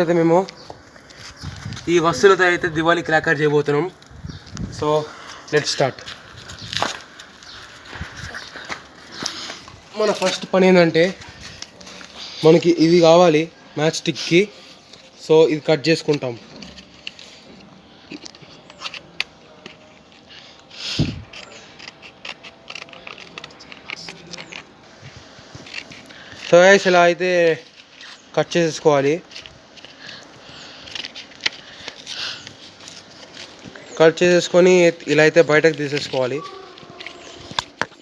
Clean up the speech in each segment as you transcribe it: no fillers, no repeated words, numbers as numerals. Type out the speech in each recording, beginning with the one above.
అయితే మేము ఈ వస్తువులతో అయితే దివాళీ క్రాకర్ చేయబోతున్నాం. So let's start. మన ఫస్ట్ పని ఏంటంటే మనకి ఇది కావాలి మ్యాచ్ స్టిక్కి. సో ఇది కట్ చేసుకుంటాం. సో ఇలా అయితే కట్ చేసేసుకోవాలి. కట్ చేసేసుకొని ఇలా అయితే బయటకు తీసేసుకోవాలి.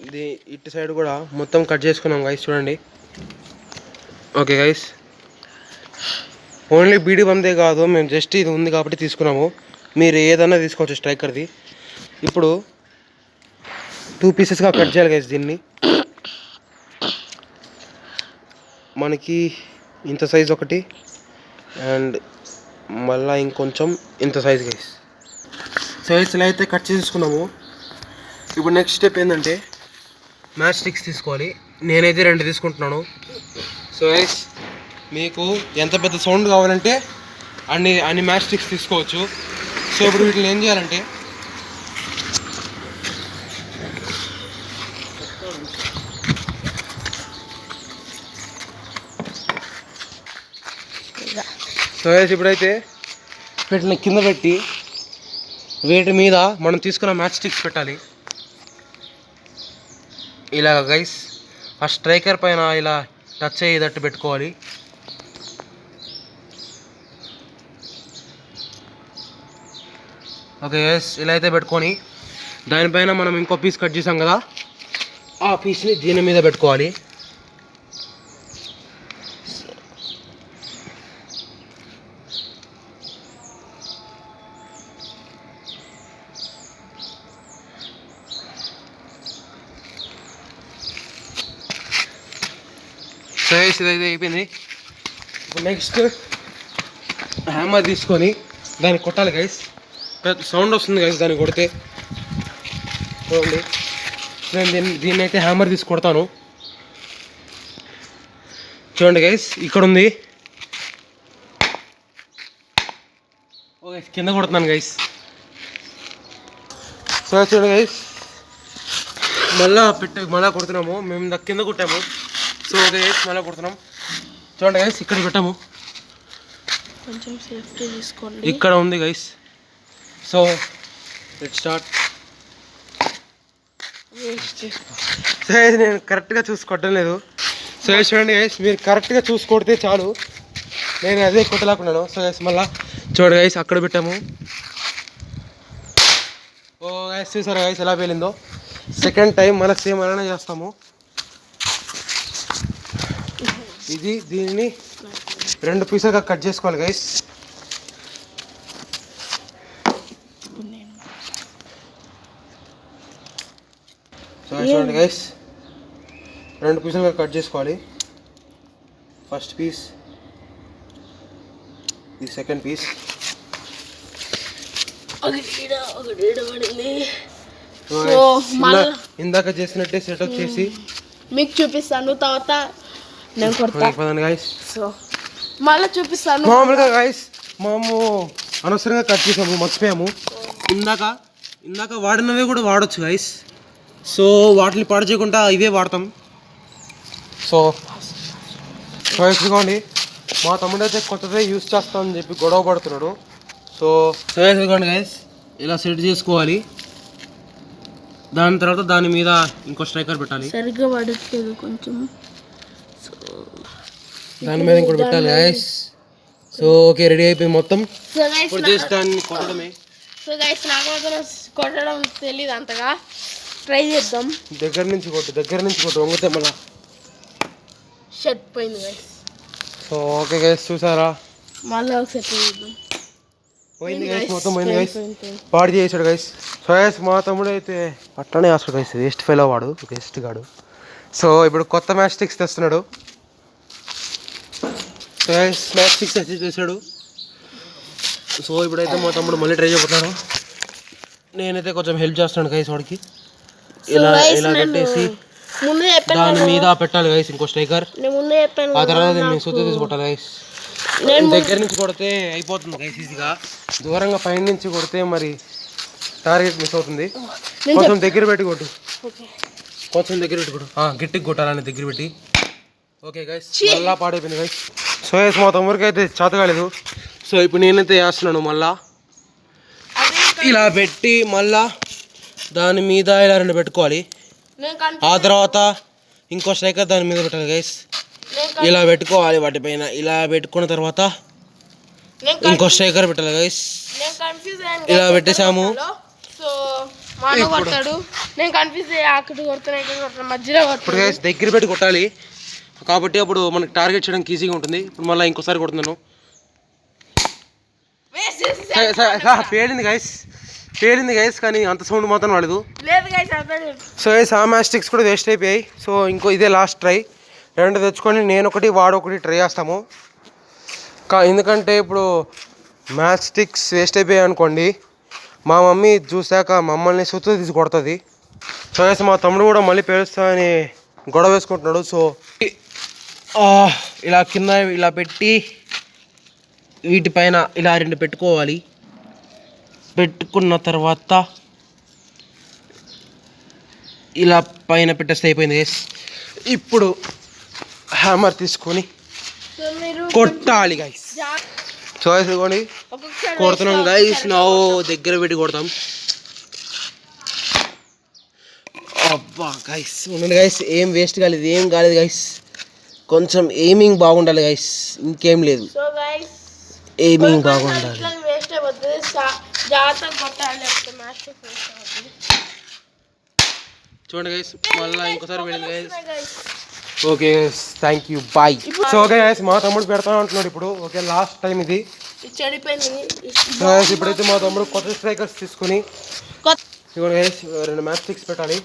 ఇది ఇటు సైడ్ కూడా మొత్తం కట్ చేసుకున్నాం గైస్, చూడండి. ఓకే గైస్, ఓన్లీ బీడీ బందే కాదు, మేము జస్ట్ ఇది ఉంది కాబట్టి తీసుకున్నాము. మీరు ఏదన్నా తీసుకోవచ్చు స్ట్రైకర్ది. ఇప్పుడు 2 పీసెస్గా కట్ చేయాలి గైస్. దీన్ని మనకి ఇంత సైజ్ ఒకటి అండ్ మళ్ళీ ఇంకొంచెం ఇంత సైజ్ గైస్. సైజ్ ఇలా అయితే కట్ చేసుకున్నాము. ఇప్పుడు నెక్స్ట్ స్టెప్ ఏంటంటే మ్యాచ్ స్టిక్స్ తీసుకోవాలి. నేనైతే 2 తీసుకుంటున్నాను. సో గైస్, మీకు ఎంత పెద్ద సౌండ్ కావాలంటే అన్ని మ్యాచ్ స్టిక్స్ తీసుకోవచ్చు. సో ఇప్పుడు వీటిని ఏం చేయాలంటే సో గైస్, ఇప్పుడైతే వీటిని కింద పెట్టి వీటి మీద మనం తీసుకున్న మ్యాచ్ స్టిక్స్ పెట్టాలి. ఇలాగ గైస్, ఆ స్ట్రైకర్ పైన ఇలా టచ్ అయ్యేటట్టు పెట్టుకోవాలి. ఓకే గైస్, ఇలా అయితే పెట్టుకొని దానిపైన మనం ఇంకో పీస్ కట్ చేసాం కదా, ఆ పీస్ని దీని మీద పెట్టుకోవాలి. సో ఇదైతే అయిపోయింది. ఇప్పుడు నెక్స్ట్ హ్యామర్ తీసుకొని దాన్ని కొట్టాలి గైస్. సౌండ్ వస్తుంది గైస్ దాన్ని కొడితే. చూడండి, నేను దీన్ని అయితే హ్యామర్ తీసి కొడతాను. చూడండి గైస్, ఇక్కడ ఉంది. ఓకే, కింద కొడుతున్నాను గైస్. సో చూడండి గైస్, మళ్ళా కొడుతున్నాము. మేము కింద కొట్టాము. సో ఓకే గైస్, మళ్ళీ కొడుతున్నాం. చూడండి గైస్, ఇక్కడ పెట్టాము. కొంచెం సేఫ్టీ తీసుకోండి. ఇక్కడ ఉంది guys. So let's start. So guys, నేను కరెక్ట్గా చూసి కొట్టడం లేదు. సో గైస్ చూడండి గైస్, మీరు కరెక్ట్గా చూసి కొడితే చాలు. నేను అదే కొట్టలేకున్నాను. సో గైస్ మళ్ళీ చూడండి గైస్, అక్కడ పెట్టాము. ఓ గైస్, చూసారా గైస్ ఎలా పేలిందో. సెకండ్ టైం మళ్ళీ సేమ్ అలానే చేస్తాము. దీనిని 2 పీసులుగా కట్ చేసుకోవాలి గైస్. సో చూడండి గైస్, 2 పీసులుగా కట్ చేసుకోవాలి. ఫస్ట్ పీస్, ఈ సెకండ్ పీస్. ఇందాక చేసినట్టే సెటప్ చేసి మీకు చూపిస్తాను, తర్వాత నేను కొడతాను గైస్. సో మళ్ళీ చూపిస్తాను. మామూలుగా గైస్ మేము అనవసరంగా కట్ చేసాము, మర్చిపోయాము. ఇందాక వాడినవే కూడా వాడచ్చు గైస్. సో వాటిని పాడు చేయకుండా ఇవే వాడతాం. సో ఇదిగోండి, మా తమ్ముడు అయితే కొత్తదే యూజ్ చేస్తామని చెప్పి గొడవ పడుతున్నాడు. సో ఇదిగోండి గైస్, ఇలా సెట్ చేసుకోవాలి. దాని తర్వాత దాని మీద ఇంకో స్ట్రైకర్ పెట్టాలి. సరిగ్గా పడట్లేదు కొంచెం. దాని మీద ఇంకోటి పెట్టాలి గైస్. సో ఓకే, రెడీ అయిపోయి మొత్తం. ఇప్పుడు జస్ట్ దాన్ని కొట్టడమే. సో గైస్, నాకు మాత్రం కొట్టడం తెలియదు అంతగా. ట్రై చేద్దాం. దగ్గర నుంచి కొట్టు వంగితే మళ్ళా షర్ట్ పోయింది గైస్. సో ఓకే గైస్, చూసారా, మళ్ళీ ఒకసారి చేద్దాం. పోయింది గైస్, మొత్తం పోయింది గైస్. పాడు చేసాడు గైస్. సో గైస్, మా తమ్ముడు అయితే అట్లనే వేస్తాడు గైస్. వేస్ట్ ఫెయిల్ వాడు, వేస్ట్ గాడు. సో ఇప్పుడు కొత్త మ్యాచ్ స్టిక్స్ తెస్తున్నాడు. సో గైస్, మ్యాచ్ స్టిక్స్ అయితే చేశాడు. సో ఇప్పుడైతే మా తమ్ముడు మళ్ళీ ట్రై చేయబోతున్నాడు. నేనైతే కొంచెం హెల్ప్ చేస్తాను గైస్ వాడికి. ఇలా కట్టేసి దాని మీద పెట్టాలి గైస్ ఇంకో స్ట్రైకర్. ఆ తర్వాత దీన్ని సుత్తి తీసుకొట్టాలి గైస్. దగ్గర నుంచి కొడితే అయిపోతుంది గైస్ ఈజీగా. దూరంగా పైన నుంచి కొడితే మరి టార్గెట్ మిస్ అవుతుంది. కొంచెం దగ్గర పెట్టి కొట్టు, కొంచెం దగ్గర పెట్టి కొట్టు, గట్టికి కొట్టాలని దగ్గర పెట్టి. ఓకే గైస్, మళ్ళా పాడైపోయింది గైస్. సో గైస్ మా తమ్ముడికి అయితే చేత కాలేదు. సో ఇప్పుడు నేనైతే వేస్తున్నాను. మళ్ళా ఇలా పెట్టి మళ్ళా దాని మీద ఇలా 2 పెట్టుకోవాలి. ఆ తర్వాత ఇంకో స్ట్రైకర్ దాని మీద పెట్టాలి గైస్. ఇలా పెట్టుకోవాలి వాటిపైన. ఇలా పెట్టుకున్న తర్వాత ఇంకో స్ట్రైకర్ పెట్టాలి గైస్. ఇలా పెట్టేసాము. సో మాను కొడతాడు, నేను కన్ఫ్యూజ్ అక్కడ కొడుతున్నా మధ్యలో ఇప్పుడు గైస్ దగ్గర పెట్టి కొట్టాలి కాబట్టి అప్పుడు మనకి టార్గెట్ చేయడానికి ఈజీగా ఉంటుంది. ఇప్పుడు మళ్ళీ ఇంకోసారి కొడుతున్నాను. పేలింది గైస్ కానీ అంత సౌండ్ మాత్రం రాలేదు. సో గైస్ ఆ మ్యాచ్ స్టిక్స్ కూడా వేస్ట్ అయిపోయాయి. సో ఇంకో ఇదే లాస్ట్ ట్రై. 2 తెచ్చుకొని నేను ఒకటి వాడు ఒకటి ట్రై చేస్తాము. ఎందుకంటే ఇప్పుడు మ్యాచ్ స్టిక్స్ వేస్ట్ అయిపోయాయి అనుకోండి, మా మమ్మీ చూసాక మమ్మల్ని సుత్తు తీసి కొడుతుంది. సో గైస్ మా తమ్ముడు కూడా మళ్ళీ పేలుస్తామని గొడవ వేసుకుంటున్నాడు. సో ఇలా కింద ఇలా పెట్టి వీటిపైన ఇలా 2 పెట్టుకోవాలి. పెట్టుకున్న తర్వాత ఇలా పైన పెట్టేస్తే అయిపోయింది గైస్. ఇప్పుడు హ్యామర్ తీసుకొని కొట్టాలి గైస్. సో గైస్ ఇదిగోండి కొడుతున్నాం గైస్. నా దగ్గర పెట్టి కొడతాం. అబ్బా గైస్ ఉండండి గైస్, ఏం వేస్ట్ కాలేదు, ఏం కాలేదు గైస్. కొంచెం ఎయిమింగ్ బాగుండాలి గైస్, ఇంకేం లేదు. ఎయిమింగ్ బాగుండాలి. చూడండి గైస్ మళ్ళీ ఇంకోసారి వెళ్ళింది guys. Okay guys thank you bye. So okay guys మా తమ్ముడు పెడతాను అంటున్నాడు ఇప్పుడు. ఓకే లాస్ట్ టైం ఇది. సో గైస్ ఇప్పుడైతే మా తమ్ముడు కొత్త స్ట్రైకర్స్ తీసుకొని ఇదిగోండి గైస్ 2 మ్యాచ్ స్టిక్స్ పెట్టాలి.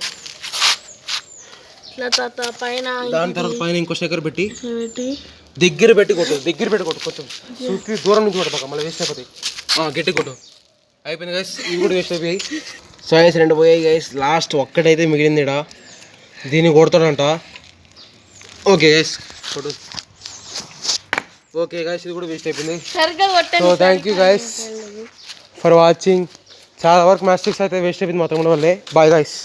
దాని తర్వాత పైన ఇంకో స్ట్రైకర్ పెట్టి దగ్గర పెట్టి కొట్టు, కొంచెం సుత్తి దూరం నుంచి కొట్టబాక మళ్ళీ వేస్ట్ అయిపోతాయి. గట్టి కొట్టు. అయిపోయింది గైస్, ఇవి కూడా వేస్ట్ అయిపోయాయి. సో గైస్ 2 పోయాయి గైస్. లాస్ట్ ఒక్కటైతే మిగిలింది ఇక్కడ, దీన్ని కొడతాడంట. ఓకే గైస్ కొట్టు. ఓకే గైస్ ఇది కూడా వేస్ట్ అయిపోయింది. So thank you guys for watching. చాలా వరకు మ్యాచ్ స్టిక్స్ అయితే వేస్ట్ అయిపోయింది మా తమ్ముడు వల్లే. Bye guys.